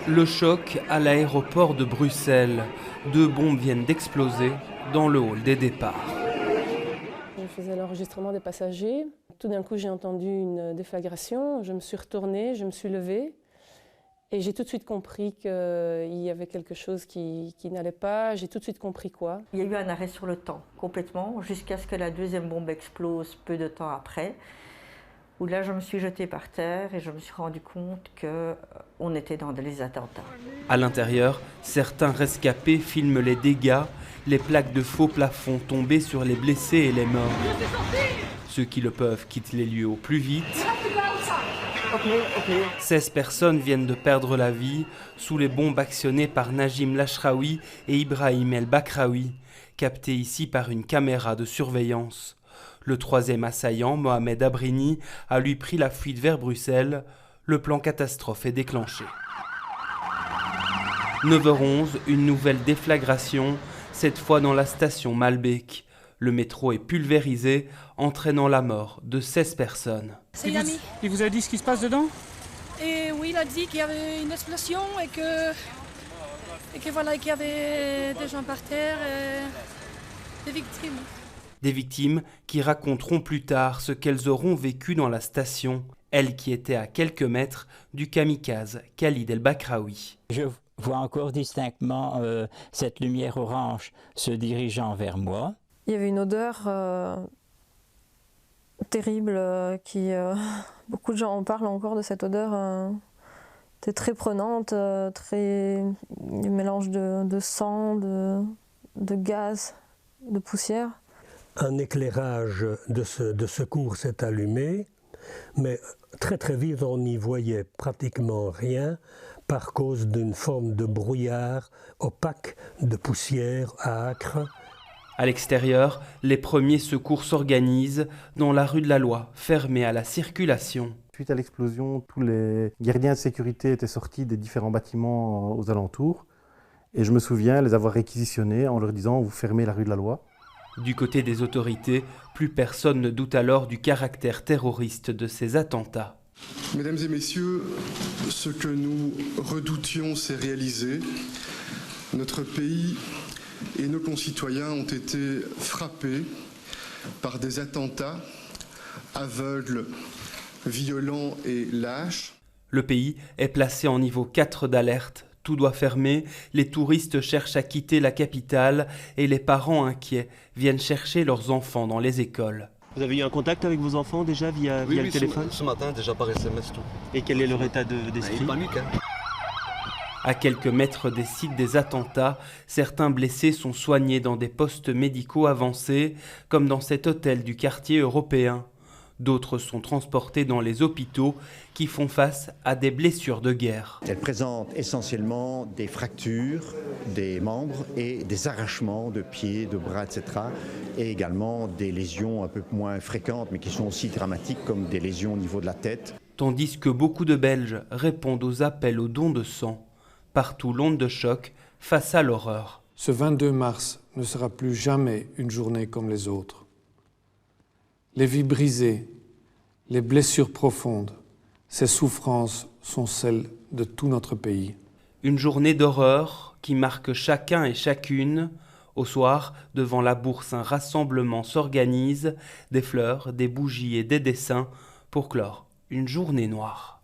Le choc à l'aéroport de Bruxelles. 2 bombes viennent d'exploser dans le hall des départs. Je faisais l'enregistrement des passagers. Tout d'un coup, j'ai entendu une déflagration. Je me suis retournée, je me suis levée. Et j'ai tout de suite compris qu'il y avait quelque chose qui n'allait pas. J'ai tout de suite compris quoi. Il y a eu un arrêt sur le temps, complètement, jusqu'à ce que la deuxième bombe explose peu de temps après. Où là, je me suis jetée par terre et je me suis rendu compte qu'on était dans des attentats. À l'intérieur, certains rescapés filment les dégâts, les plaques de faux plafond tombées sur les blessés et les morts. Ceux qui le peuvent quittent les lieux au plus vite. 16 personnes viennent de perdre la vie sous les bombes actionnées par Najim Lachraoui et Ibrahim El Bakraoui, captées ici par une caméra de surveillance. Le troisième assaillant, Mohamed Abrini, a lui pris la fuite vers Bruxelles. Le plan catastrophe est déclenché. 9h11, une nouvelle déflagration, cette fois dans la station Malbec. Le métro est pulvérisé, entraînant la mort de 16 personnes. C'est l'ami. Il vous a dit ce qui se passe dedans? Et oui, il a dit qu'il y avait une explosion et que voilà, qu'il y avait des gens par terre, des victimes. Des victimes qui raconteront plus tard ce qu'elles auront vécu dans la station, elles qui étaient à quelques mètres du kamikaze Khalid El Bakraoui. Je vois encore distinctement cette lumière orange se dirigeant vers moi. Il y avait une odeur terrible qui... beaucoup de gens en parlent encore de cette odeur. C'était très prenante, très un mélange de sang, de gaz, de poussière. Un éclairage de secours s'est allumé, mais très très vite on n'y voyait pratiquement rien par cause d'une forme de brouillard opaque, de poussière âcre. À l'extérieur, les premiers secours s'organisent dans la rue de la Loi, fermée à la circulation. Suite à l'explosion, tous les gardiens de sécurité étaient sortis des différents bâtiments aux alentours. Et je me souviens les avoir réquisitionnés en leur disant « vous fermez la rue de la Loi ». Du côté des autorités, plus personne ne doute alors du caractère terroriste de ces attentats. Mesdames et messieurs, ce que nous redoutions s'est réalisé. Notre pays et nos concitoyens ont été frappés par des attentats aveugles, violents et lâches. Le pays est placé en niveau 4 d'alerte. Tout doit fermer, les touristes cherchent à quitter la capitale et les parents inquiets viennent chercher leurs enfants dans les écoles. Vous avez eu un contact avec vos enfants déjà via le téléphone? Ce matin, déjà par SMS tout. Et quel est leur état d'esprit? Panique, hein. À quelques mètres des sites des attentats, certains blessés sont soignés dans des postes médicaux avancés, comme dans cet hôtel du quartier européen. D'autres sont transportés dans les hôpitaux qui font face à des blessures de guerre. Elle présente essentiellement des fractures des membres et des arrachements de pieds, de bras, etc. Et également des lésions un peu moins fréquentes mais qui sont aussi dramatiques comme des lésions au niveau de la tête. Tandis que beaucoup de Belges répondent aux appels aux dons de sang. Partout l'onde de choc face à l'horreur. Ce 22 mars ne sera plus jamais une journée comme les autres. Les vies brisées, les blessures profondes, ces souffrances sont celles de tout notre pays. Une journée d'horreur qui marque chacun et chacune. Au soir, devant la bourse, un rassemblement s'organise, des fleurs, des bougies et des dessins pour clore une journée noire.